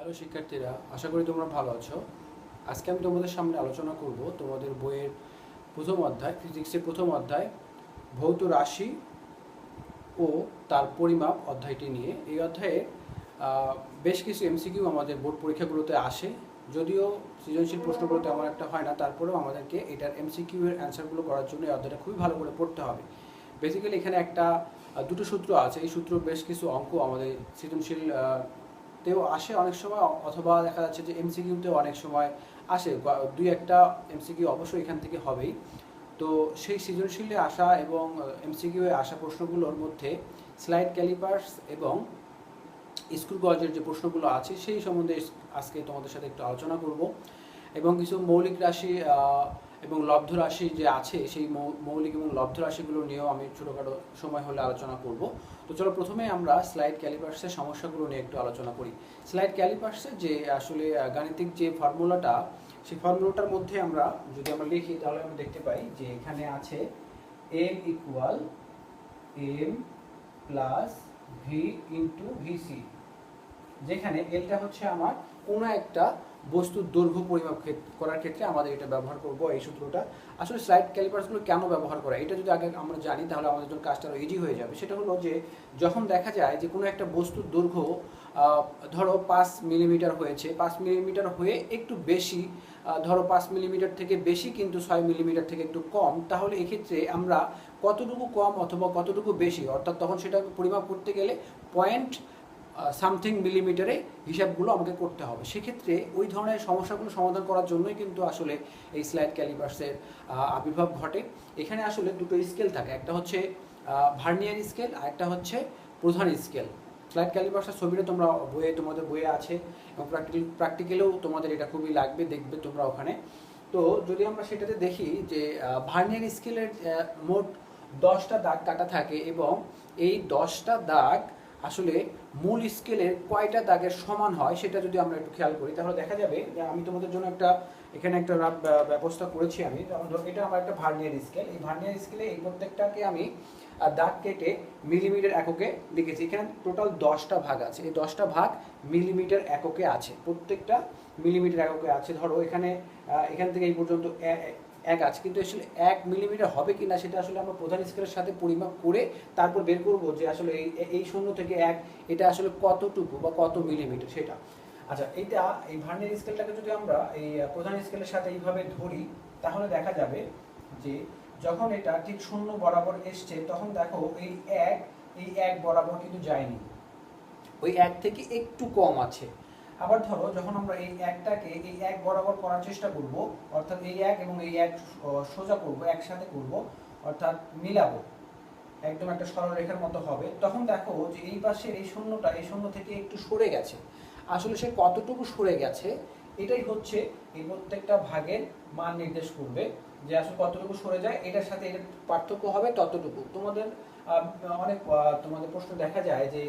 Hello শিক্ষার্থীরা, আশা করি তোমরা ভালো আছো। আজকে আমি তোমাদের সামনে আলোচনা করব তোমাদের বইয়ের প্রথম অধ্যায়, ফিজিক্সের প্রথম অধ্যায় ভৌত রাশি ও তার পরিমাপ অধ্যায়টি নিয়ে। এই অধ্যায়ে বেশ কিছু এমসিকিউ আমাদের বোর্ড পরীক্ষাগুলোতে আসে, যদিও সৃজনশীল প্রশ্নগুলোতে আমার একটা হয় না, তারপরেও আমাদেরকে এটার এমসিকিউ এর অ্যান্সারগুলো করার জন্য এই অধ্যায়টা খুবই ভালো করে পড়তে হবে। বেসিক্যালি এখানে দুটো সূত্র আছে। এই সূত্র বেশ কিছু অঙ্ক আমাদের সৃজনশীল তেও আসে অনেক সময়, অথবা দেখা যাচ্ছে যে এমসিকিউতেও অনেক সময় আসে। দুই একটা এমসিকিউ অবশ্যই এখান থেকে হবেই। তো সেই সৃজনশীলে আসা এবং এমসিকিউ এ আসা প্রশ্নগুলোর মধ্যে স্লাইড ক্যালিপার্স এবং স্ক্রু গজের যে প্রশ্নগুলো আছে সেই সম্বন্ধে আজকে তোমাদের সাথে একটু আলোচনা করব, এবং কিছু মৌলিক রাশি এবং লব্ধ রাশি যে আছে সেই মৌলিক এবং লব্ধ রাশিগুলো নিয়েও আমি ছোটোখাটো সময় হলে আলোচনা করব। তো চলো প্রথমে আমরা স্লাইড ক্যালিপার্সের সমস্যাগুলো নিয়ে একটু আলোচনা করি। স্লাইড ক্যালিপার্সের যে আসলে গাণিতিক যে ফর্মুলাটা, সেই ফর্মুলাটার মধ্যে আমরা যদি আমরা লিখি তাহলে আমরা দেখতে পাই যে এখানে আছে m equal m plus V into VC, যেখানে এটা হচ্ছে আমার কোনো একটা বস্তুর দৈর্ঘ্য পরিমাপ করার ক্ষেত্রে আমাদের এটা ব্যবহার করব এই সূত্রটা। আসলে স্লাইড ক্যালিপার্সগুলো কেন ব্যবহার করা, এটা যদি আগে আমরা জানি তাহলে আমাদের জন্য কাজটা আরও ইজি হয়ে যাবে। সেটা হলো যে যখন দেখা যায় যে কোনো একটা বস্তুর দৈর্ঘ্য ধরো 5 মিলিমিটার হয়েছে, 5 মিলিমিটার হয়ে একটু বেশি, ধরো 5 মিলিমিটার থেকে বেশি কিন্তু 6 মিলিমিটার থেকে একটু কম, তাহলে এক্ষেত্রে আমরা কতটুকু কম অথবা কতটুকু বেশি, অর্থাৎ তখন সেটা পরিমাপ করতে গেলে পয়েন্ট সামথিং মিলিমিটারে হিসাবগুলো আমাকে করতে হবে। সেক্ষেত্রে ওই ধরনের সমস্যাগুলো সমাধান করার জন্যই কিন্তু আসলে এই স্লাইড ক্যালিপার্সের আবির্ভাব ঘটে। এখানে আসলে দুটো স্কেল থাকে, একটা হচ্ছে ভার্নিয়ার স্কেল আর একটা হচ্ছে প্রধান স্কেল। স্লাইড ক্যালিপার্সের ছবিটা তোমরা তোমাদের বইয়ে আছে, এবং প্র্যাকটিক্যালেও তোমাদের এটা খুবই লাগবে, দেখবে তোমরা ওখানে। তো যদি আমরা সেটাতে দেখি যে ভার্নিয়ার স্কেলের মোট 10টা দাগ কাটা থাকে, এবং এই 10টা দাগ আসলে মূল স্কেলের কয়টা দাগের সমান হয় সেটা যদি আমরা একটু খেয়াল করি তাহলে দেখা যাবে যে আমি তোমাদের জন্য এখানে একটা ব্যবস্থা করেছি। আমি যেমন ধরো এটা আমার একটা ভার্নিয়ার স্কেল, এই ভার্নিয়ার স্কেলে এই প্রত্যেকটাকে আমি দাগ কেটে মিলিমিটার এককে লিখেছি। এখানে টোটাল 10টা ভাগ আছে, এই 10টা ভাগ মিলিমিটার এককে আছে, প্রত্যেকটা মিলিমিটার এককে আছে। ধরো এখান থেকে এই পর্যন্ত এক আছে, কিন্তু আসলে 1 মিলিমিটার হবে কিনা সেটা আসলে আমরা প্রধান স্কেলের সাথে পরিমাপ করে তারপর বের করব যে আসলে এই 0 থেকে 1 এটা আসলে কতটুকু বা কত মিলিমিটার সেটা। আচ্ছা, এই ভার্নিয়ার স্কেলটাকে যদি আমরা এই প্রধান স্কেলের সাথে এইভাবে ধরি তাহলে দেখা যাবে যে যখন এটা ঠিক 0 বরাবর এসছে তখন দেখো এই 1 বরাবর কিন্তু যায়নি, ওই 1 থেকে একটু কম আছে। আবার ধরো যখন আমরা এই 1টাকে এই 1 বরাবর করার চেষ্টা করব, অর্থাৎ এই 1 এবং এই 1 সোজা করব, একসাথে করব, অর্থাৎ মিলাবো, একদম একটা সরলরেখার মতো হবে, তখন দেখো যে এই পাশে এই 0 থেকে একটু সরে গেছে। আসলে সে কতটুকু সরে গেছে এটাই হচ্ছে এই প্রত্যেকটা ভাগের মান নির্দেশ করবে, যে আসলে কতটুকু সরে যায় এটার সাথে এটার পার্থক্য হবে ততটুকু। তোমাদের প্রশ্ন দেখা যায় যে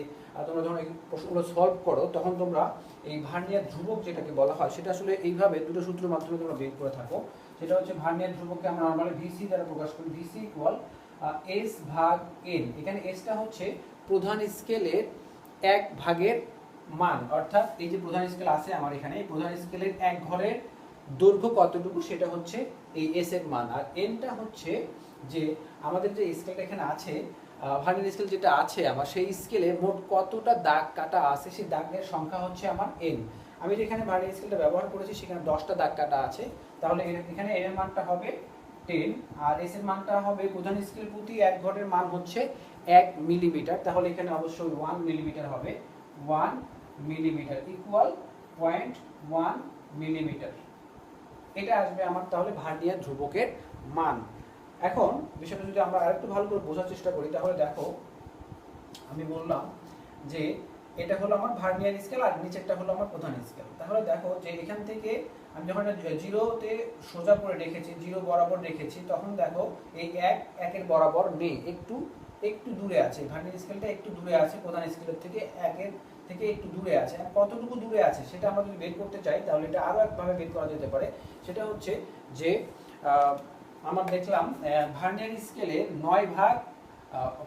তোমরা যখন এই প্রশ্নগুলো সলভ করো তখন তোমরা এই ভার্নিয়ার ধ্রুবক যেটাকে বলা হয় সেটা আসলে এইভাবে দুটো সূত্রের মাধ্যমে তোমরা বের করে থাকো। সেটা হচ্ছে ভার্নিয়ার ধ্রুবককে আমরা নরমালি ভিসি দ্বারা প্রকাশ করি, ভিসি ইকুয়াল এস ভাগ এন। এখানে এসটা হচ্ছে প্রধান স্কেলের 1 ভাগের মান, অর্থাৎ এই যে প্রধান স্কেল আছে আমার এখানে, এই প্রধান স্কেলের 1 ঘরের দৈর্ঘ্য কতটুকু সেটা হচ্ছে এই এস এর মান, আর এনটা হচ্ছে যে আমাদের যে স্কেলটা এখানে আছে, ভার্নিয়ার স্কেল যেটা আছে আমার, সেই স্কেলে মোট কতটা দাগ কাটা আছে সেই দাগের সংখ্যা হচ্ছে আমার এন। আমি যেখানে ভার্নিয়ার স্কেলটা ব্যবহার করেছি সেখানে 10টা দাগ কাটা আছে, তাহলে এখানে এন এর মানটা হবে 10, আর এস এর মানটা হবে প্রধান স্কেল প্রতি 1 ঘরের মান হচ্ছে 1 মিলিমিটার, তাহলে এখানে অবশ্যই 1 মিলিমিটার হবে। 1 মিলিমিটার ইকুয়াল 0.1 মিলিমিটার, এটা আসবে আমার তাহলে ভার্নিয়ার ধ্রুবকের মান। এখন বিষয়টা যদি আমরা আরেকটু ভালো করে বোঝার চেষ্টা করি তাহলে দেখো আমি বললাম যে এটা হলো আমার ভার্নিয়ার স্কেল আর নিচেরটা হলো আমার প্রধান স্কেল। তাহলে দেখো যে এখান থেকে আমি যখন 0তে সোজা করে রেখেছি, 0 বরাবর রেখেছি, তখন দেখো এই 1 এর বরাবর নেই, একটু দূরে আছে, ভার্নিয়ার স্কেলটা একটু দূরে আছে প্রধান স্কেলের থেকে, 1 থেকে একটু দূরে আছে। আর কতটুকু দূরে আছে সেটা আমরা যদি বের করতে চাই তাহলে এটা আরো একভাবে বের করা যেতে পারে। সেটা হচ্ছে যে আমরা দেখলাম ভার্নিয়ার স্কেলে 9 ভাগ,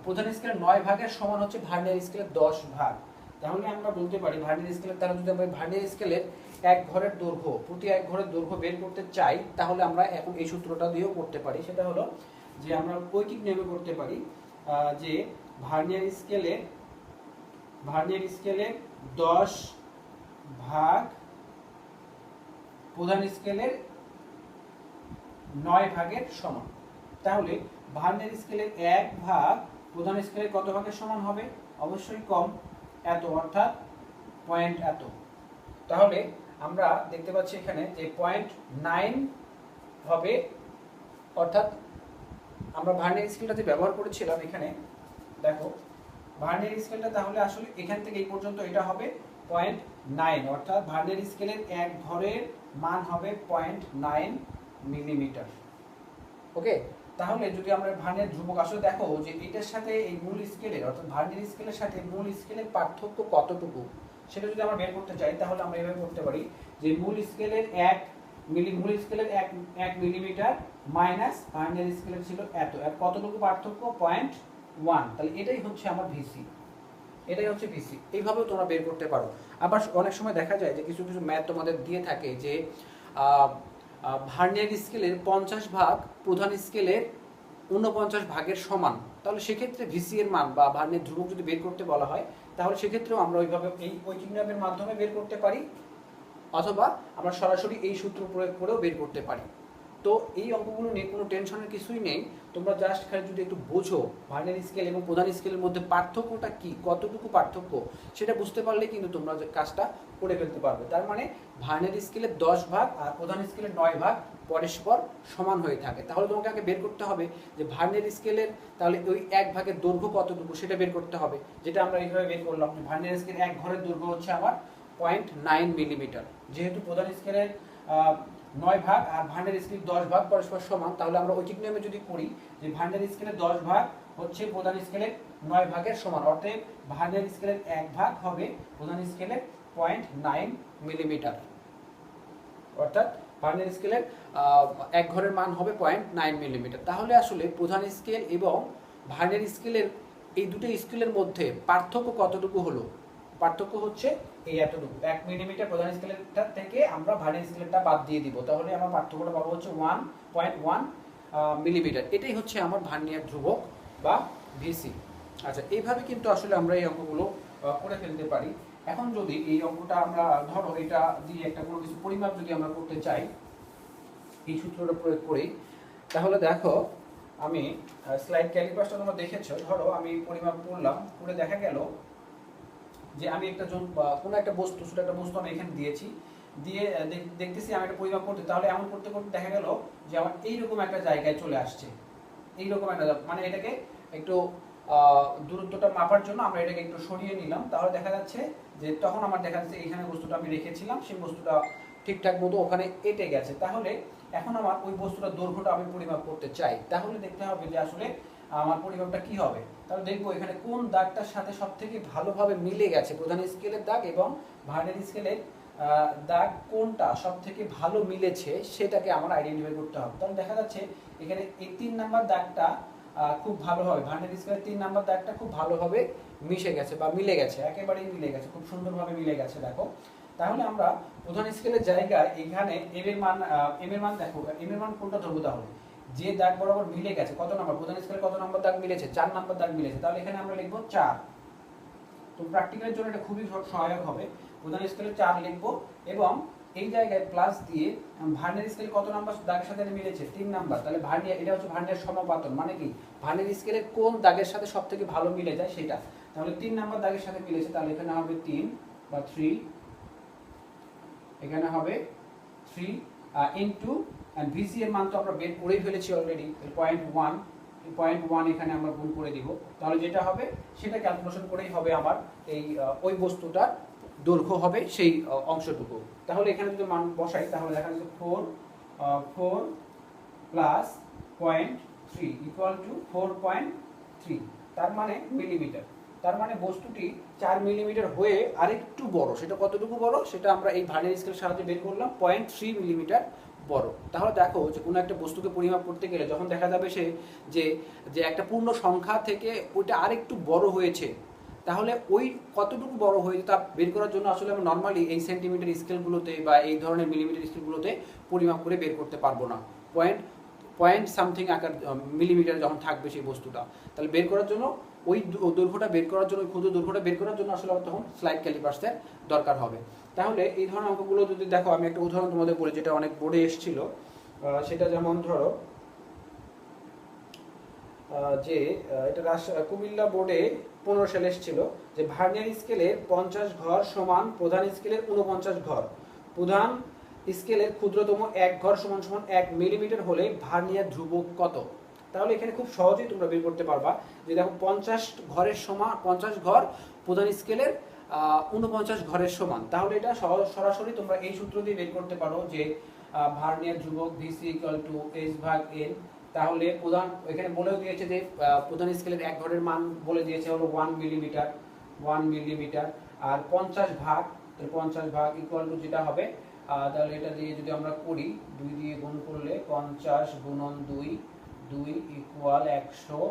প্রধান স্কেলের 9 ভাগের সমান হচ্ছে ভার্নিয়ার স্কেলের 10 ভাগ। তাহলে আমরা বলতে পারি ভার্নিয়ার স্কেলের দ্বারা যদি আমরা ভার্নিয়ার স্কেলের এক ঘরের দৈর্ঘ্য প্রতি এক ঘরের দৈর্ঘ্য বের করতে চাই, তাহলে আমরা এখন এই সূত্রটা দিয়েও করতে পারি। সেটা হলো যে আমরা ঐকিক নিয়মে করতে পারি যে ভার্নিয়ার স্কেলের 10 ভাগ প্রধান স্কেলের 9 ভাগের সমান। তাহলে ভার্নিয়ার স্কেলের 1 ভাগ প্রধান স্কেলের কত ভাগের সমান হবে? অবশ্যই কম, এত, অর্থাৎ পয়েন্ট এত। তাহলে আমরা দেখতে পাচ্ছি এখানে যে 0.9 হবে, অর্থাৎ আমরা ভার্নিয়ার স্কেলটা যে ব্যবহার করেছিলাম এখানে দেখো ভার্নিয়ার স্কেলটা তাহলে আসলে এখান থেকে এই পর্যন্ত এটা হবে 0.9, অর্থাৎ ভার্নিয়ার স্কেলের এক ঘরের মান হবে 0.9 মিলিমিটার। ওকে, তাহলে যদি আমরা ভার্নিয়ার ধ্রুবক আসলে দেখো যে এটার সাথে এই মূল স্কেলের অর্থাৎ ভার্নিয়ার স্কেলের সাথে মূল স্কেলের পার্থক্য কতটুকু সেটা যদি আমরা বের করতে চাই, তাহলে আমরা এভাবে করতে পারি যে মূল স্কেলের 1 মিলিমিটার মাইনাস ভার্নিয়ার স্কেলের ছিল এত, আর কতটুকু পার্থক্য? 0.1। তাহলে এটাই হচ্ছে আমার ভিসি, এটাই হচ্ছে ভিসি। এইভাবেও তোমরা বের করতে পারো। আবার অনেক সময় দেখা যায় যে কিছু কিছু ম্যাথ তোমাদের দিয়ে থাকে যে ভার্নিয়ার স্কেলের 50 ভাগ প্রধান স্কেলের 49 ভাগের সমান। তাহলে সেক্ষেত্রে ভিসি এর মান বা ভার্নিয়ার ধ্রুবক যদি বের করতে বলা হয়, তাহলে সেক্ষেত্রেও আমরা ওইভাবে এই ঐকিক নিয়মের মাধ্যমে বের করতে পারি, অথবা আমরা সরাসরি এই সূত্র প্রয়োগ করেও বের করতে পারি। তো এই অঙ্কগুলো নিয়ে কোনো টেনশনের কিছুই নেই, তোমরা জাস্ট খালি যদি একটু বোঝো ভার্নিয়ার স্কেল এবং প্রধান স্কেলের মধ্যে পার্থক্যটা কি, কতটুকু পার্থক্য, সেটা বুঝতে পারলে কিন্তু তোমরা কাজটা করে ফেলতে পারবে। তার মানে ভার্নিয়ার স্কেলের 10 ভাগ আর প্রধান স্কেলের 9 ভাগ পরস্পর সমান হয়ে থাকে। তাহলে তোমাকে আগে বের করতে হবে যে ভার্নিয়ার স্কেলের তাহলে ওই এক ভাগের দৈর্ঘ্য কতটুকু সেটা বের করতে হবে, যেটা আমরা এইভাবে বের করলাম যে ভার্নিয়ার স্কেল এক ঘরের দৈর্ঘ্য হচ্ছে আমার 0.9 মিলিমিটার। যেহেতু প্রধান স্কেলের 9 ভাগ আর ভার্নিয়ার স্কেলের 10 ভাগ পরস্পর সমান, তাহলে আমরা ঐকিক নিয়মে যদি করি যে ভার্নিয়ার স্কেলের 10 ভাগ হচ্ছে প্রধান স্কেলের 9 ভাগের সমান, অর্থাৎ ভার্নিয়ার স্কেলের 1 ভাগ হবে প্রধান স্কেলের 0.9 মিলিমিটার, অর্থাৎ ভার্নিয়ার স্কেলের এক ঘরের মান হবে 0.9 মিলিমিটার। তাহলে আসলে প্রধান স্কেল এবং ভার্নিয়ার স্কেলের এই দুটো স্কেলের মধ্যে পার্থক্য কতটুকু হলো? পার্থক্য হচ্ছে এই এতটুকু, 1 মিলিমিটার প্রধান স্কেলেরটা থেকে আমরা ভার্নিয়ার স্কেলেরটা বাদ দিয়ে দিব, তাহলে আমার পার্থক্যটা পাবো হচ্ছে 1.1 মিলিমিটার। এটাই হচ্ছে আমার ভার্নিয়ার ধ্রুবক বা ভিসি। আচ্ছা, এইভাবে কিন্তু আসলে আমরা এই অঙ্কগুলো করে ফেলতে পারি। এখন যদি এই অঙ্কটা আমরা ধরো এটা দিয়ে একটা কোনো কিছু পরিমাপ যদি আমরা করতে চাই এই সূত্রটা প্রয়োগ করি, তাহলে দেখো আমি স্লাইড ক্যালিপারটা তোমরা দেখেছো, ধরো আমি পরিমাপ করলাম, করে দেখা গেল যে আমি একটা কোনো একটা বস্তু, ছোট একটা বস্তু আমি এখানে দিয়েছি, দিয়ে দেখতেছি আমি একটা পরিমাপ করতে, তাহলে এমন করতে করতে দেখা গেল যে আমার এইরকম একটা জায়গায় চলে আসছে, এইরকম একটা মানে এটাকে একটু দূরত্বটা মাপার জন্য আমরা এটাকে একটু সরিয়ে নিলাম, তাহলে দেখা যাচ্ছে যে তখন আমার দেখা যাচ্ছে এইখানে বস্তুটা আমি রেখেছিলাম, সেই বস্তুটা ঠিকঠাক মতো ওখানে এঁটে গেছে। তাহলে এখন আমার ওই বস্তুটার দৈর্ঘ্যটা আমি পরিমাপ করতে চাই, তাহলে দেখতে হবে যে আসলে আমার পরিমাপটা কি হবে। তাহলে দেখবো এখানে কোন দাগটার সাথে সব থেকে ভালোভাবে মিলে গেছে, প্রধান স্কেলের দাগ এবং ভার্নিয়ার স্কেলের দাগ কোনটা সব থেকে ভালো মিলেছে সেটাকে আমার আইডেন্টিফাই করতে হবে। তাহলে দেখা যাচ্ছে এখানে এই 3 নাম্বার দাগটা খুব ভালোভাবে ভার্নিয়ার স্কেলের 3 নাম্বার দাগটা খুব ভালোভাবে মিশে গেছে বা মিলে গেছে, একেবারেই মিলে গেছে, খুব সুন্দরভাবে মিলে গেছে। দেখো তাহলে আমরা প্রধান স্কেলের জায়গায় এখানে এম এর মান দেখো, এম এর মান কোনটা ধরবো, তাহলে যে দাগ বরাবর মিলে গেছে কত নাম্বার, প্রধান স্কেলে কত নাম্বার দাগ মিলেছে? 4 নাম্বার দাগ মিলেছে, তাহলে এখানে আমরা লিখবো 4। তো প্র্যাকটিক্যালের জন্য এটা খুবই সহায়ক হবে, প্রধান স্কেলে 4 লিখবো এবং এই জায়গায় প্লাস দিয়ে ভার্নিয়ার স্কেলে কত নাম্বার দাগের সাথে মিলেছে? 3 নাম্বার। তাহলে ভার্নিয়ার, এটা হচ্ছে ভার্নিয়ার সমাপতন, মানে কি ভার্নিয়ার স্কেলের কোন দাগের সাথে সবথেকে ভালো মিলে যায় সেটা। তাহলে 3 নাম্বার দাগের সাথে মিলেছে, তাহলে এখানে হবে 3 বা 3, এখানে হবে 3 ইনটু এন্ড ভিসি এর মান তো আমরা বের করেই ফেলেছি অলরেডি, 0.1 এখানে আমরা গুণ করে দিব, তাহলে যেটা হবে সেটা ক্যালকুলেশন করেই হবে আমার এই ওই বস্তুটার দৈর্ঘ্য হবে সেই অংশটুকু। তাহলে এখানে যদি মান বসাই তাহলে দেখা যাচ্ছে 4 প্লাস 0.3 ইকুয়াল টু 4.3, তার মানে মিলিমিটার। তার মানে বস্তুটি 4 মিলিমিটার হয়ে আরেকটু বড়, সেটা কতটুকু বড় সেটা আমরা এই ভার্নিয়ার স্কেলের সাহায্যে বের করলাম, 0.3 মিলিমিটার বড়। তাহলে দেখো যে কোনো একটা বস্তুকে পরিমাপ করতে গেলে যখন দেখা যাবে সে যে একটা পূর্ণ সংখ্যা থেকে ওইটা আরেকটু বড় হয়েছে, তাহলে ওই কতটুকু বড় হয়েছে তা বের করার জন্য আসলে আমরা নর্মালি এই সেন্টিমিটার স্কেলগুলোতে বা এই ধরনের মিলিমিটার স্কেলগুলোতে পরিমাপ করে বের করতে পারবো না। পয়েন্ট পয়েন্ট সামথিং আকার মিলিমিটার যখন থাকবে সেই বস্তুটা, তাহলে বের করার জন্য ওই দৈর্ঘ্যটা বের করার জন্য, ক্ষুদ্র দৈর্ঘ্যটা বের করার জন্য আসলে আমার তখন স্লাইড ক্যালিপার্সের দরকার হবে। তাহলে এই ধরনের অঙ্কগুলো যদি দেখো, আমি একটা উদাহরণ তোমাদের বলি যেটা অনেক বোর্ডে এসেছিল। সেটা যেমন ধরো যে এটা কুমিল্লা বোর্ডে 15 সালে এসেছিল যে ভার্নিয়ার স্কেলের 50 ঘর সমান প্রধান স্কেলের 49 ঘর, প্রধান স্কেলের ক্ষুদ্রতম এক ঘর সমান সমান 1 মিলিমিটার হলে ভার্নিয়ার ধ্রুবক কত। তাহলে এখানে খুব সহজেই তোমরা বের করতে পারবা যে দেখো 50 ঘরের সমান, 50 ঘর প্রধান স্কেলের 49 ঘরের সমান। তাহলে এটা সরাসরি তোমরা এই সূত্র দিয়ে বের করতে পারো যে ভার্নিয়ার ধ্রুবক VC = H/N। তাহলে প্রধান এখানে বলেও দিয়েছে যে প্রধান স্কেলের এক ঘরের মান বলে দিয়েছে হলো 1 মিলিমিটার, 1 মিলিমিটার। আর 50 ভাগ, তাহলে 50 ভাগ ইকুয়াল টু যেটা হবে, তাহলে এটা দিয়ে যদি আমরা করি 2 দিয়ে গুণ করলে 50 গুণন 2, 2 ইকুয়াল 100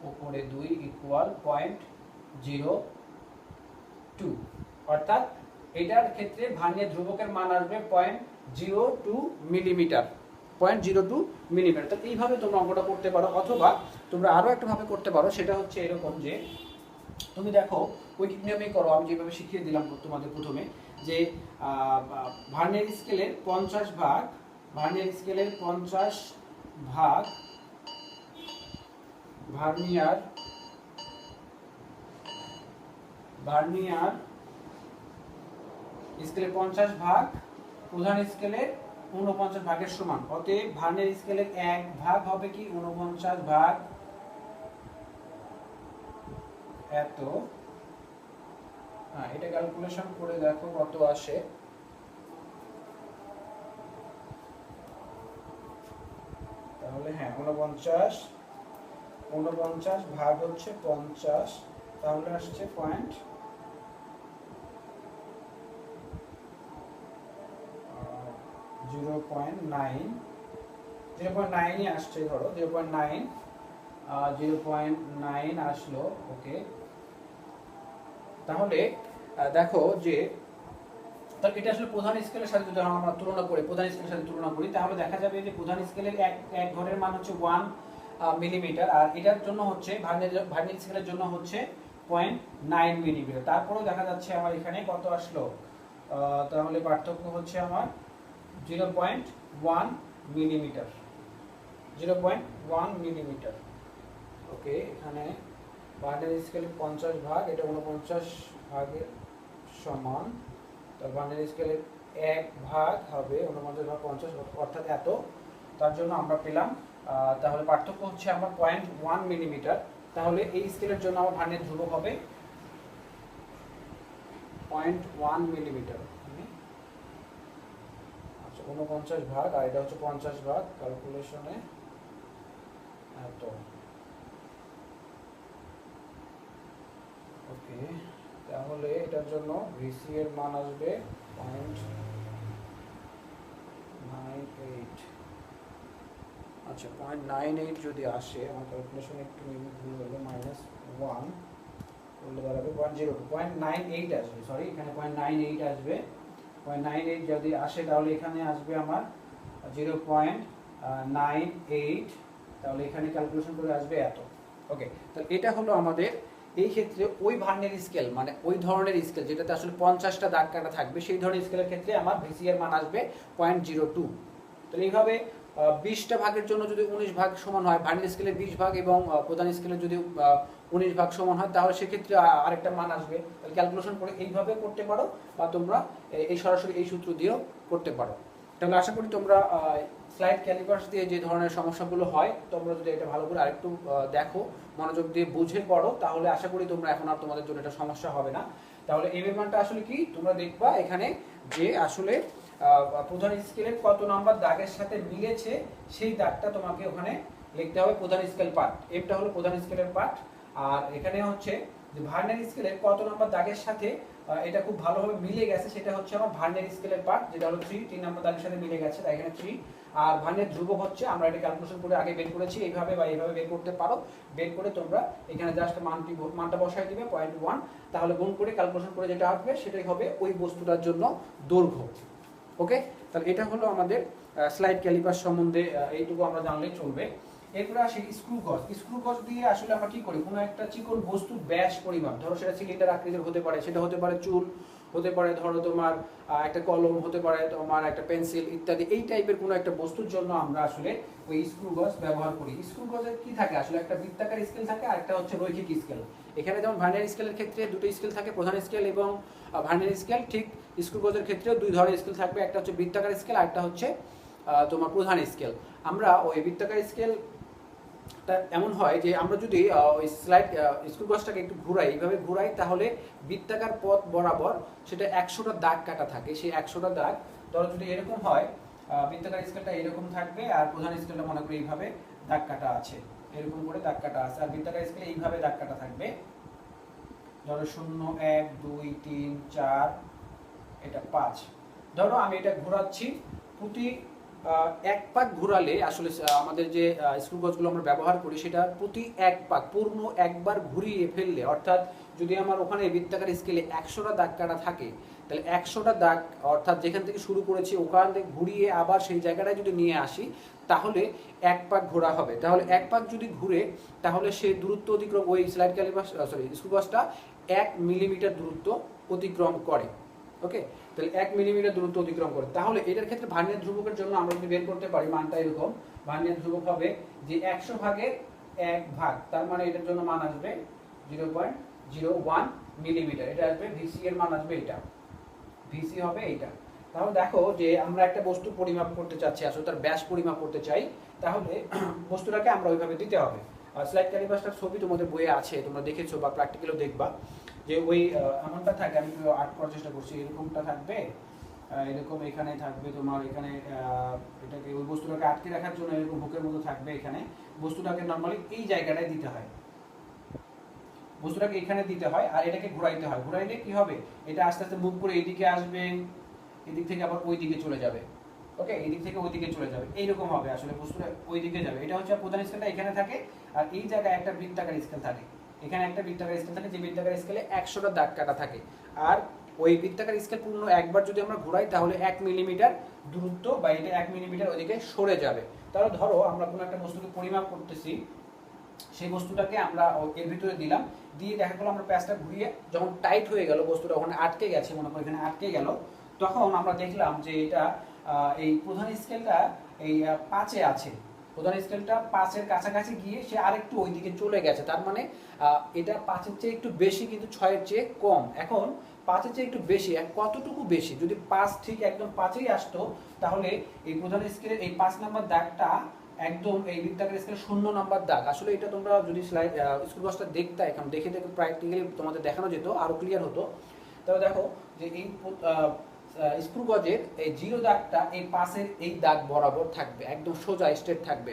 উপরে 2 ইকুয়াল 0.02। অর্থাৎ এটার ক্ষেত্রে ভার্নিয়ার ধ্রুবকের মান আসবে 0.02 মিলিমিটার, 0.02 মিলিমিটার। তো এইভাবে তোমরা অঙ্কটা করতে পারো, অথবা তোমরা আরো একটা ভাবে করতে পারো। সেটা হচ্ছে এরকম যে তুমি দেখো উইকিট নিয়মেই করো, আমি যেভাবে শিখিয়ে দিলাম তোমাদের প্রথমে, যে ভার্নিয়ার স্কেলের 50 ভাগ, ভার্নিয়ার স্কেলের 50 ভাগ ভার্নিয়ার স্কেলের 50 ভাগ প্রধান স্কেলের 49 ভাগের সমান। অতএব ভার্নিয়ার স্কেলের 1 ভাগ হবে কি 49 ভাগ এত। এটা ক্যালকুলেশন করে দেখো কত আসে। তাহলে হ্যাঁ 49 ভাগ হচ্ছে 50, তাহলে আসছে 0.9ই আসছে, ধরো 0.9 আসলো। ওকে, তাহলে দেখো যে তাহলে এটা আসলে প্রধান স্কেলের সাথে যদি আমরা তুলনা করি, প্রধান স্কেলের সাথে তুলনা করি, তাহলে দেখা যাবে যে প্রধান স্কেলের এক ঘরের মান হচ্ছে 1 মিলিমিটার, আর এটার জন্য হচ্ছে ভার্নিয়ার স্কেলের জন্য হচ্ছে 0.9 মিলিমিটার। তারপরেও দেখা যাচ্ছে আমার এখানে কত আসলো, তাহলে পার্থক্য হচ্ছে আমার 0.1 মিলিমিটার, 0.1 মিলিমিটার। ওকে, এখানে ভার্নিয়ার স্কেলের 50 ভাগ, এটা 49 ভাগের সমান, তো ভার্নিয়ার স্কেলের 1 ভাগ হবে 49 ভাগ 50, অর্থাৎ এত। তার জন্য আমরা পেলাম, তাহলে পার্থক্য হচ্ছে আমার 0.1 মিলিমিটার। তাহলে এই স্কেলের জন্য আমার ভার্নিয়ার ধ্রুবক হবে 0.1 মিলিমিটার। আচ্ছা, 49 ভাগ আর এটা হচ্ছে 50 ভাগ, ক্যালকুলেশনে এত। ওকে, তাহলে এটার জন্য VC এর মান আসবে 0.98। আচ্ছা, 0.98 যদি আসে, আমার ক্যালকুলেশন একটু ভুল হলো, -1 করলে দাঁড়াবে 0.98 আসবে, সরি এখানে 0.98 আসবে। 0.98 যদি আসে তাহলে এখানে আসবে আমার 0.98, তাহলে এখানে ক্যালকুলেশন করে আসবে এত। ওকে, তাহলে এটা হলো আমাদের এই ক্ষেত্রে ওই ভার্নিয়ার স্কেল, মানে ওই ধরনের স্কেল যেটাতে আসলে 50টা দাগ কাটা থাকবে, সেই ধরনের স্কেলের ক্ষেত্রে আমার ভিসি এর মান আসবে 0.02। তাহলে এইভাবে 20টা ভাগের জন্য যদি 19 ভাগ সমান হয়, ভার্নিয়ার স্কেলের 20 ভাগ এবং প্রধান স্কেলের যদি 19 ভাগ সমান হয়, তাহলে সেক্ষেত্রে আরেকটা মান আসবে। তাহলে ক্যালকুলেশন করে এইভাবে করতে পারো, বা তোমরা এই সরাসরি এই সূত্র দিয়েও করতে পারো। তাহলে আশা করি তোমরা স্লাইড ক্যালিপার্স দিয়ে যে ধরনের সমস্যাগুলো হয়, তোমরা যদি এটা ভালো করে আরেকটু দেখো, মনোযোগ দিয়ে বুঝে পড়ো, তাহলে আশা করি তোমরা এখন আর তোমাদের জন্য এটা সমস্যা হবে না। তাহলে এম এর মানটা আসলে কি তোমরা দেখবা এখানে, যে আসলে প্রধান স্কেলের কত নাম্বার দাগের সাথে মিলেছে সেই দাগটা তোমাকে ওখানে লিখতে হবে, প্রধান স্কেল পার্ট। এমটা হলো প্রধান স্কেলের পার্ট, আর এখানে হচ্ছে যে ভার্নিয়ার স্কেলের কত নাম্বার দাগের সাথে এটা খুব ভালোভাবে মিলে গেছে, সেটা হচ্ছে আমার ভার্নিয়ার স্কেলের পার্ট, যেটা হলো 3 নাম্বার দাগের সাথে মিলে গেছে, তাই এখানে 3। আর ভার্নিয়ার ধ্রুবক হচ্ছে, আমরা এটা ক্যালকুলেশন করে আগে বের করেছি, এইভাবে বা এইভাবে বের করতে পারো। বের করে তোমরা এখানে জাস্ট মানটা বসাই দিবে 0.1, তাহলে গুণ করে ক্যালকুলেশন করে যেটা আসবে সেটাই হবে ওই বস্তুটার জন্য দৈর্ঘ্য। ওকে, তাহলে এটা হলো আমাদের স্লাইড ক্যালিপার সম্বন্ধে এইটুকু আমরা জানলেই চলবে। এরপরে আসি স্ক্রু গজ। স্ক্রু গজ দিয়ে আসলে আমরা কি করি, কোনো একটা চিকন বস্তুর ব্যাস পরিমাপ, ধরো সেটা সিলিন্ডার আকৃতির হতে পারে, সেটা হতে পারে চুল, হতে পারে ধরো তোমার একটা কলম, হতে পারে তোমার একটা পেন্সিল ইত্যাদি, এই টাইপের কোনো একটা বস্তুর জন্য আমরা আসলে ওই স্ক্রু গজ ব্যবহার করি। স্ক্রু গজের কি থাকে আসলে, একটা বৃত্তাকার স্কেল থাকে আর একটা হচ্ছে রৈখিক স্কেল। এখানে যেমন ভার্নিয়ার স্কেলের ক্ষেত্রে দুটো স্কেল থাকে, প্রধান স্কেল এবং ভার্নিয়ার স্কেল, ঠিক স্ক্রু গজের ক্ষেত্রেও দুই ধরনের স্কেল থাকবে, একটা হচ্ছে বৃত্তাকার স্কেল আর একটা হচ্ছে তোমার প্রধান স্কেল। আমরা ওই বৃত্তাকার স্কেল এমন হয় যে আমরা যদি ওই স্লাইড স্ক্রু গজটাকে একটু ঘুরাই, এইভাবে ঘুরাই, তাহলে বৃত্তাকার পথ বরাবর সেটা 100টা দাগ কাটা থাকে। সেই 100টা দাগ ধরো যদি এরকম হয়, বৃত্তাকার স্কেলটা এরকম থাকবে আর প্রধান স্কেলটা মনে করি এইভাবে দাগ কাটা আছে, এরকম করে দাগ কাটা আছে, আর বৃত্তাকার স্কেলে এইভাবে দাগ কাটা থাকবে। ধরো 0 1 2 3 4, এটা 5। ধরো আমি এটা ঘোরাচ্ছি, প্রতি এক পাক ঘোরালে আসলে আমাদের যে স্ক্রু গজগুলো আমরা ব্যবহার করি সেটা প্রতি এক পাক পূর্ণ একবার ঘুরিয়ে ফেললে, অর্থাৎ যদি আমার ওখানে বৃত্তাকার স্কেলে 100টা দাগ কাটা থাকে, তাহলে 100টা দাগ অর্থাৎ যেখান থেকে শুরু করেছি ওখান থেকে ঘুরিয়ে আবার সেই জায়গাটায় যদি নিয়ে আসি, তাহলে এক পাক ঘোরা হবে। তাহলে এক পাক যদি ঘুরে, তাহলে সেই দূরত্ব অতিক্রম, ওই স্লাইড ক্যালিপার স্ক্রু গজটা 1 মিলিমিটার দূরত্ব অতিক্রম করে। ওকে, তাহলে 1 মিলিমিটার দূরত্ব অতিক্রম করে। তাহলে এটার ক্ষেত্রে ভার্নিয়ার ধ্রুবকের জন্য আমরা যদি বের করতে পারি মানটা এরকম, ভার্নিয়ার ধ্রুবক হবে যে 100 ভাগের 1 ভাগ, তার মানে এটার জন্য মান আসবে 0.01 মিলিমিটার। এটা আসবে ভিসি এর মান আসবে, এটা ভিসি হবে এইটা। তাহলে দেখো যে আমরা একটা বস্তু পরিমাপ করতে চাচ্ছি, আসলে তার ব্যাস পরিমাপ করতে চাই, তাহলে বস্তুটাকে আমরা ওইভাবে দিতে হবে। আর স্লাইড ক্যালিপারটার ছবি তোমাদের বইয়ে আছে, তোমরা দেখেছো বা প্র্যাকটিক্যালও দেখবা, যে ওই এমনটা থাকে, আমি আর্ট করার চেষ্টা করছি, এরকমটা থাকবে, এরকম এখানে থাকবে তোমার, এখানে এটাকে ওই বস্তুটাকে আটকে রাখার জন্য এরকম হুকের মতো থাকবে, এখানে বস্তুটাকে নরমালি এই জায়গাটায় দিতে হয়, বস্তুটাকে এখানে দিতে হয়, আর এটাকে ঘোরাইতে হয়। ঘোরাইলে কি হবে, এটা আস্তে আস্তে মুভ করে এইদিকে আসবে, এদিক থেকে আবার ওই দিকে চলে যাবে। ওকে, এই দিক থেকে ওই দিকে চলে যাবে, এইরকম হবে আসলে বস্তুটা ওই দিকে যাবে। এটা হচ্ছে প্রধান স্কেলটা এখানে থাকে, আর এই জায়গায় একটা বৃত্তাকার স্কেল থাকে, এখানে একটা বৃত্তাকার স্কেল থাকে, যে বৃত্তাকার স্কেলে 100টা দাগ কাটা থাকে। আর ওই বৃত্তাকার স্কেল পূর্ণ একবার যদি আমরা ঘোরাই, তাহলে 1 মিলিমিটার দূরত্ব বা এটা 1 মিলিমিটার ওইদিকে সরে যাবে। তাহলে ধরো আমরা কোনো একটা বস্তুকে পরিমাপ করতেছি, সেই বস্তুটাকে আমরা এর ভিতরে দিলাম, দিয়ে দেখা গেলো আমরা প্যাচটা ঘুরিয়ে যখন টাইট হয়ে গেল, বস্তুটা ওখানে আটকে গেছে, মনে করো এখানে আটকে গেল, তখন আমরা দেখলাম যে এটা এই প্রধান স্কেলটা এই 5-এ আছে, প্রধান স্কেলটা 5-এর কাছাকাছি গিয়ে সে আরেকটু ওইদিকে চলে গেছে, তার মানে এটা 5-এর চেয়ে একটু বেশি কিন্তু 6-এর চেয়ে কম। এখন 5-এর চেয়ে একটু বেশি, কতটুকু বেশি, যদি 5 ঠিক একদম 5-এই আসতো, তাহলে এই প্রধান স্কেলের এই 5 নাম্বার দাগটা একদম এই বৃত্তাকার স্কেলে 0 নাম্বার দাগ। আসলে এটা তোমরা যদি স্লাইড স্ক্রু গজটা দেখতে, এখন দেখে প্র্যাকটিক্যালি তোমাদের দেখানো যেত, আরো ক্লিয়ার হতো। তাহলে দেখো যে এই স্ক্রু গজের এই 0 দাগটা এই 5-এর এই দাগ বরাবর থাকবে, একদম সোজা স্ট্রেট থাকবে।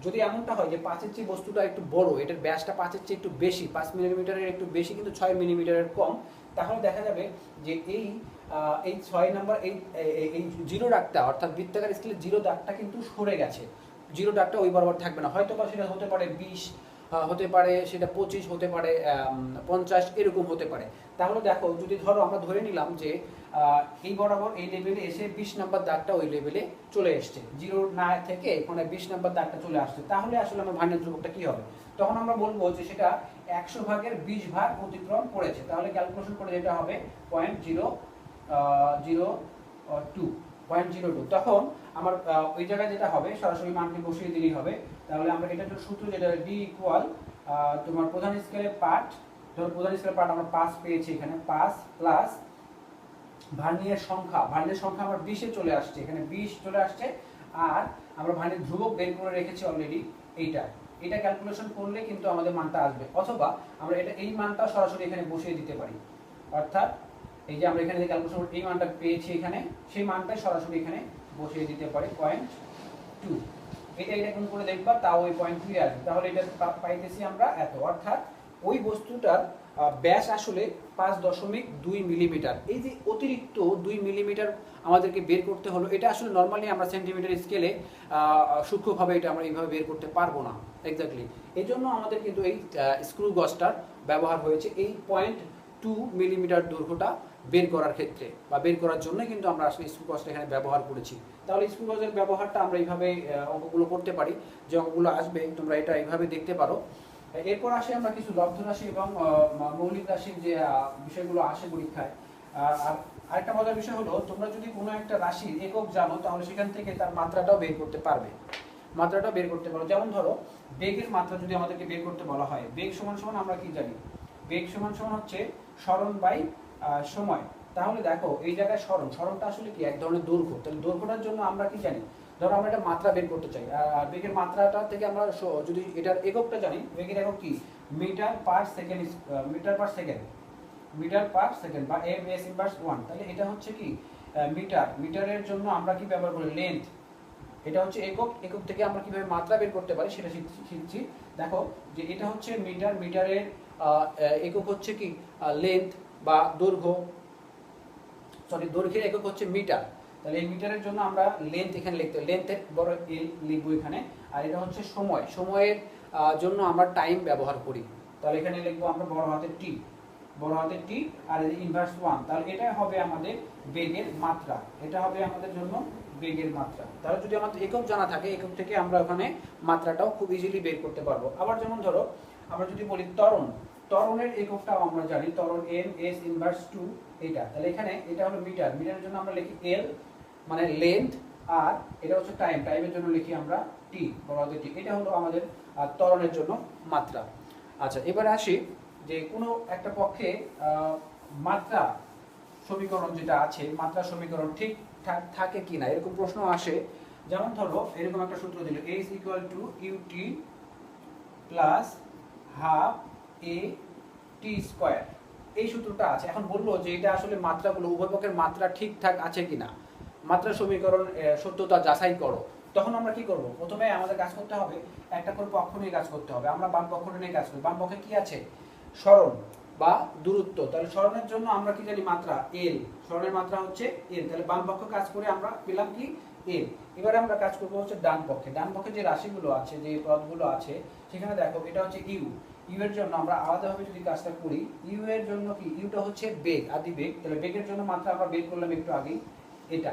যদি এমনটা হয় যে 5-এর চেয়ে বস্তুটা একটু বড়, এটার ব্যাসটা 5-এর চেয়ে একটু বেশি, 5 মিলিমিটারের একটু বেশি কিন্তু 6 মিলিমিটারের কম, তাহলে দেখা যাবে যে এই 6 নাম্বার এই 0 দাগটা, অর্থাৎ বৃত্তাকার স্কেলের 0 দাগটা কিন্তু সরে গেছে, 0 দাগটা ওই বরাবর থাকবে না, হয়তো বা সেটা হতে পারে 20, হতে পারে সেটা 25, হতে পারে 50, এরকম হতে পারে। তাহলে দেখো, যদি ধরো আমরা ধরে নিলাম যে এই বরাবর এই লেভেলে এসে 20 নাম্বার দাগটা ওই লেভেলে চলে এসছে, 0 না থেকে এখানে 20 নাম্বার দাগটা চলে আসছে, তাহলে আসলে আমার ভার্নিয়ার ধ্রুবকটা কি হবে, তখন আমরা বলবো যে সেটা 100 ভাগের 20 ভাগ অতিক্রম করেছে। তাহলে ক্যালকুলেশন করে যেটা হবে 0.02, তখন আমার ওই জায়গায় যেটা হবে সরাসরি মানটি বসিয়ে দিলেই হবে। তাহলে আমরা এটা একটা সূত্র, যেটা D ইকুয়াল তোমার প্রধান স্কেলের পার্ট, ধর প্রধান স্কেলের পার্ট আমরা 5 পেয়েছি, এখানে 5 প্লাস ভার্নিয়ার সংখ্যা আমার 20-এ চলে আসছে, এখানে 20 চলে আসছে, আর আমরা ভার্নিয়ার ধ্রুবক বের করে রেখেছি অলরেডি, এটা ক্যালকুলেশন করলে কিন্তু আমাদের মানটা আসবে। অথবা আমরা এই মানটা সরাসরি এখানে বসিয়ে দিতে পারি, অর্থাৎ এই যে আমরা এখানে যে ক্যালকুলেশন এই মানটা পেয়েছি এখানে, সেই মানটাই সরাসরি এখানে বসিয়ে দিতে পারি 0.2। এটা কোন করে দেখবা, তাও ওই 0.2 আসবে, তাহলে এটা পাইতেছি আমরা এত, অর্থাৎ ওই বস্তুটার ব্যাস আসলে 5.2 মিলিমিটার। এই যে অতিরিক্ত 2 মিলিমিটার আমাদেরকে বের করতে হলো, এটা আসলে নর্মালি আমরা সেন্টিমিটার স্কেলে সূক্ষ্মভাবে এটা আমরা এইভাবে বের করতে পারবো না এক্স্যাক্টলি। এই জন্য আমাদের কিন্তু এই স্ক্রু গজটার ব্যবহার হয়েছে এই 0.2 মিলিমিটার দৈর্ঘ্যটা বের করার ক্ষেত্রে বা বের করার জন্য কিন্তু আমরা আসলে স্ক্রু গজটা এখানে ব্যবহার করেছি। তাহলে স্ক্রু গজের ব্যবহারটা আমরা এইভাবে অঙ্কগুলো করতে পারি, যে অঙ্কগুলো আসবে তোমরা এটা এইভাবে দেখতে পারো। এরপর আসে আমরা কিছু লব্ধ রাশি এবং মৌলিক রাশির যে বিষয়গুলো আসে পরীক্ষায়। আর আরেকটা মজার বিষয় হলো, তোমরা যদি কোনো একটা রাশির একক জানো তাহলে সেখান থেকে তার মাত্রাটাও বের করতে পারবে, মাত্রাটা বের করতে পারো। যেমন ধরো বেগের মাত্রা যদি আমাদেরকে বের করতে বলা হয়, বেগ সমান সমান আমরা কি জানি, বেগ সমান সমান হচ্ছে সরণ বাই সময়। তাহলে দেখো এই জায়গায় সরণটা আসলে কি এক ধরনের দৈর্ঘ্য, তাহলে দৈর্ঘ্যটার জন্য আমরা কি জানি, ধরো আমরা একটা মাত্রা বের করতে চাই, আর বেগের মাত্রাটা থেকে আমরা যদি এটার এককটা জানি, বেগের একক কি metre per second, metre per second, metre per second বা এম এস ইনভার্স 1। তাহলে এটা হচ্ছে কি মিটার, মিটারের জন্য আমরা কি ব্যবহার করি লেন্থ, এটা হচ্ছে একক, একক থেকে আমরা কিভাবে মাত্রা বের করতে পারি সেটা শিখছি। দেখো যে এটা হচ্ছে মিটার, মিটারের একক হচ্ছে কি লেন্থ বা দৈর্ঘ্য, সরি দৈর্ঘ্যের একক হচ্ছে মিটার। তাহলে এই মিটারের জন্য আমরা লেন্থ এখানে লিখতে, লেন্থের বড় এল লিখবো এখানে। আর এটা হচ্ছে সময়, সময়ের জন্য আমরা টাইম ব্যবহার করি, তাহলে এখানে লিখবো আমরা বড় হাতের টি, বড় হাতের টি, আর এই ইনভার্স 1। তাহলে এটা হবে আমাদের বেগের মাত্রা, এটা হবে আমাদের জন্য বেগের মাত্রা। তাহলে যদি আমাদের একক জানা থাকে, একক থেকে আমরা ওখানে মাত্রাটাও খুব ইজিলি বের করতে পারবো। আবার যেমন ধরো আমরা যদি বলি ত্বরণ, ত্বরণের এককটাও আমরা জানি, ত্বরণ এম এস ইনভার্স 2 এটা। তাহলে এখানে এটা হলো মিটার, মিটারের জন্য আমরা লিখি এল মানে লেন্থ, আর এটা হচ্ছে টাইম, টাইমের জন্য লিখি আমরা টি, বড় হাতের টি। এটা হলো আমাদের ত্বরণের জন্য মাত্রা। আচ্ছা এবারে আসি যে কোনো একটা পক্ষে মাত্রা সমীকরণ যেটা আছে, মাত্রা সমীকরণ ঠিক থাকে কিনা এরকম প্রশ্ন আসে। যেমন ধরো এরকম একটা সূত্র দিল, a is equal to ut plus half a t square, এই সূত্রটা আছে। এখন বললো যে এটা আসলে মাত্রাগুলো উভয় পক্ষের মাত্রা ঠিকঠাক আছে কিনা, মাত্রা সমীকরণ সত্যতা যাচাই করো। তখন আমরা কি করব, প্রথমে আমাদের কাজ করতে হবে একটা করে পক্ষ নিয়ে কাজ করতে হবে। আমরা বাম পক্ষটা নিয়ে কাজ করি, বাম পক্ষে কি আছে সরণ বা দূরত্ব। তাহলে সরণের জন্য আমরা কি জানি মাত্রা এল, সরণের মাত্রা হচ্ছে এল। তাহলে বাম পক্ষ কাজ করে আমরা পেলাম কি এল। এবারে আমরা কাজ করবো হচ্ছে ডান পক্ষে, ডান পক্ষে যে রাশিগুলো আছে, যে পদগুলো আছে সেখানে দেখো এটা হচ্ছে ইউ, ইউ এর জন্য আমরা আলাদাভাবে যদি কাজটা করি, ইউ এর জন্য কি ইউটা হচ্ছে বেগ, আদি বেগ। তাহলে বেগের জন্য মাত্রা আমরা বের করলাম একটু আগে এটা।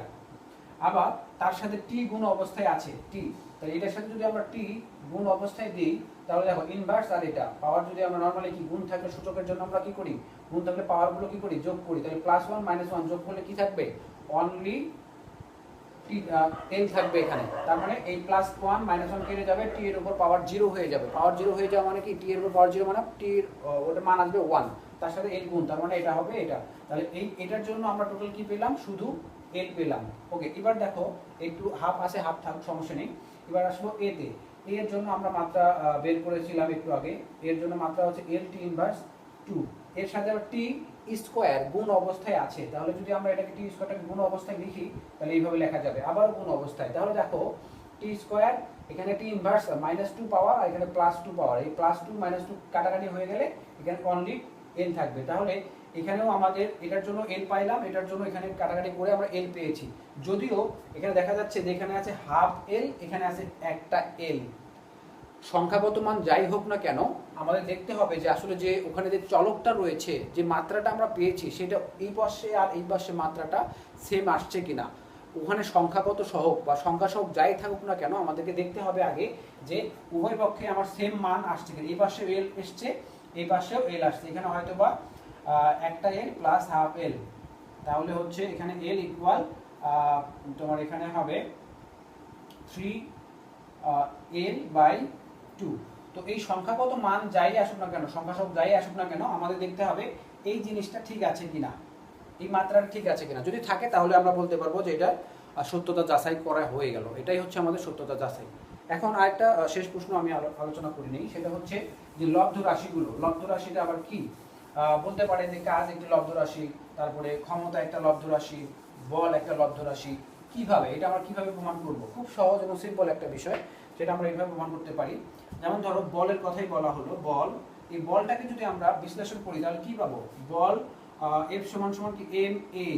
আবার তার সাথে টি গুণ অবস্থায় আছে টি, তাহলে এটার সাথে যদি আমরা টি গুণ অবস্থায় দিই তাহলে দেখো ইনভার্স আর এটা পাওয়ার যদি আমরা নরমালি কি গুণ থাকলে সূচকের জন্য আমরা কি করি, গুণ থাকলে পাওয়ারগুলো কি করি যোগ করি। তাহলে +1 -1 যোগ করলে কি থাকবে অনলি টি এল থাকবে এখানে। তার মানে এই +1 -1 কেটে যাবে, টি এর উপর পাওয়ার 0 হয়ে যাবে। পাওয়ার 0 হয়ে যাওয়া মানে কি টি এর উপর পাওয়ার 0 মানে টি এর ওটার মান আসবে 1, তার সাথে এল গুণ, তার মানে এটা হবে এটা। তাহলে এটার জন্য আমরা টোটাল কি পেলাম শুধু এল পেলাম। ওকে এবার দেখো একটু হাফ আছে, হাফ থাক সমস্যা নেই। এবার আসবো এ তে, এর জন্য আমরা মাত্রা বের করেছিলাম একটু আগে, এর জন্য মাত্রা হচ্ছে এল টি ইনভার্স 2, এর সাথে আবার টি স্কয়ার গুণ অবস্থায় আছে। তাহলে যদি আমরা এটাকে টি স্কয়ারটাকে গুণ অবস্থায় লিখি তাহলে এইভাবে লেখা যাবে, আবার গুণ অবস্থায়। তাহলে দেখো টি স্কয়ার এখানে টি ইনভার্স -2 পাওয়ার আর এখানে +2 পাওয়ার, এই +2 -2 কাটাকাটি হয়ে গেলে এখানে অনলি এল থাকবে। তাহলে এখানেও আমাদের এটার জন্য এল পাইলাম, এটার জন্য এখানে কাটাকাটি করে আমরা এল পেয়েছি। যদিও এখানে দেখা যাচ্ছে যে এখানে আছে হাফ এল, এখানে আছে একটা এল। সংখ্যাগত মান যাই হোক না কেন আমাদের দেখতে হবে যে আসলে যে ওখানে যে চলকটা রয়েছে, যে মাত্রাটা আমরা পেয়েছি সেটা এই পাশে আর এই পাশে মাত্রাটা সেম আসছে কিনা। ওখানে সংখ্যাগত সহগ বা সংখ্যা সহগ যাই থাকুক না কেন আমাদেরকে দেখতে হবে আগে যে উভয় পক্ষে আমার সেম মান আসছে কিনা। এই পাশে এল এসছে, এই পাশেও এল আসছে, এখানে হয়তো বা একটা এল প্লাস হাফ এল, তাহলে হচ্ছে এখানে এল ইকুয়াল তোমার এখানে হবে 3 এল বাই 2। তো এই সংখ্যাগত মান যাই আসুক না কেন, সংখ্যা সব যাই আসুক না কেন আমাদের দেখতে হবে এই জিনিসটা ঠিক আছে কিনা, এই মাত্রাটা ঠিক আছে কিনা। যদি থাকে তাহলে আমরা বলতে পারবো যে এটা সত্যতা যাচাই করা হয়ে গেল। এটাই হচ্ছে আমাদের সত্যতা যাচাই। এখন আরেকটা শেষ প্রশ্ন আমি আলোচনা করে নিই, সেটা হচ্ছে যে লব্ধ রাশিগুলো। লব্ধ রাশিটা আবার কি বলতে পারেন যে কাজ একটি লব্ধ রাশি, তারপরে ক্ষমতা একটা লব্ধ রাশি, বল একটা লব্ধ রাশি। কিভাবে এটা আমরা কিভাবে প্রমাণ করব? খুব সহজ এবং সিম্পল একটা বিষয়, যেটা আমরা এইভাবে প্রমাণ করতে পারি। যেমন ধরো বলের কথাই বলা হলো, বল এই বলটাকে যদি আমরা বিশ্লেষণ করি তাহলে কি পাবো? বল এফ সমান সমান কি এম এ,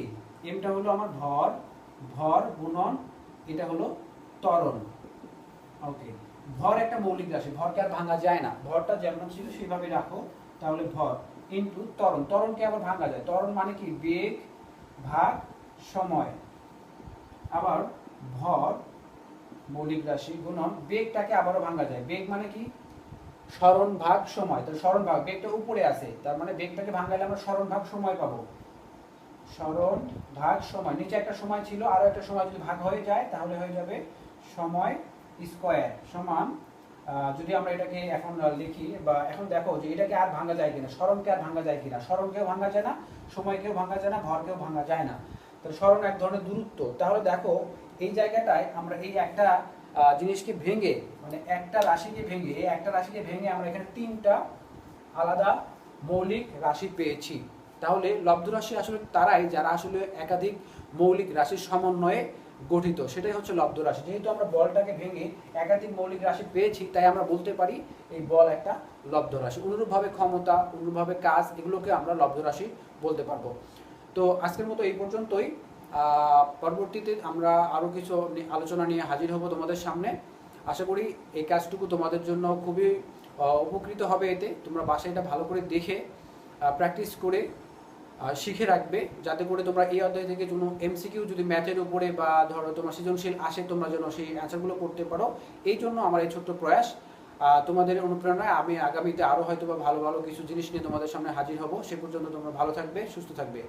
এমটা হলো আমার ভর, ভর গুণন এটা হলো ত্বরণ। ওকে, ভর একটা মৌলিক রাশি, ভরকে আর ভাঙা যায় না, ভরটা যেমন ছিল সেভাবে রাখো, তাহলে ভর ইনটু ত্বরণ, ত্বরণকে আবার ভাঙা যায়, ত্বরণ মানে কি বেগ ভাগ সময়, আবার ভর মৌলিক রাশি গুণন বেগটাকে আবারও ভাঙা যায়, বেগ মানে কি সরণ ভাগ সময়, তো সরণ ভাগ বেগটা উপরে আছে তার মানে বেগটাকে ভাঙালে আমরা সরণ ভাগ সময় পাবো, সরণ ভাগ সময়, নিচে একটা সময় ছিল আরো একটা সময় যদি ভাগ হয়ে যায় তাহলে হয়ে যাবে সময় স্কয়ার সমান যদি আমরা এটাকে এখন লিখি বা এখন দেখো যে এটাকে আর ভাঙা যায় কিনা, সরণকে আর ভাঙা যায় কিনা, সরণকেও ভাঙা যায় না, সময়কেও ভাঙা যায় না, ভরকেও ভাঙা যায় না, তাহলে সরণ এক ধরনের দূরত্ব। তাহলে দেখো এই জায়গাটায় আমরা এই একটা জিনিসকে ভেঙে মানে একটা রাশিকে ভেঙে এই একটা রাশিকে ভেঙে আমরা এখানে তিনটা আলাদা মৌলিক রাশি পেয়েছি। তাহলে লব্ধ রাশি আসলে তারাই যারা আসলে একাধিক মৌলিক রাশির সমন্বয়ে গঠিত, সেটাই হচ্ছে লব্ধ রাশি। যেহেতু আমরা বলটাকে ভেঙে একাধিক মৌলিক রাশি পেয়েছি তাই আমরা বলতে পারি এই বল একটা লব্ধ রাশি। অনুরূপভাবে ক্ষমতা, অনুরূপভাবে কাজ, এগুলোকে আমরা লব্ধ রাশি বলতে পারবো। তো আজকের মতো এই পর্যন্তই। পরবর্তীতে আমরা আরও কিছু আলোচনা নিয়ে হাজির হব তোমাদের সামনে। আশা করি এই কাজটুকু তোমাদের জন্য খুবই উপকৃত হবে। এতে তোমরা বাসায় এটা ভালো করে দেখে প্র্যাকটিস করে শিখে রাখবে, যাতে করে তোমরা এই অধ্যায় থেকে কোনো এমসিকিউ যদি ম্যাথের উপরে বা ধরো তোমার সৃজনশীল আসে তোমরা যেন সেই অ্যান্সারগুলো করতে পারো। এই জন্য আমার এই ছোট্ট প্রয়াস। তোমাদের অনুপ্রেরণায় আমি আগামীতে আরও হয়তো বা ভালো ভালো কিছু জিনিস নিয়ে তোমাদের সামনে হাজির হব। সে পর্যন্ত তোমরা ভালো থাকবে, সুস্থ থাকবে।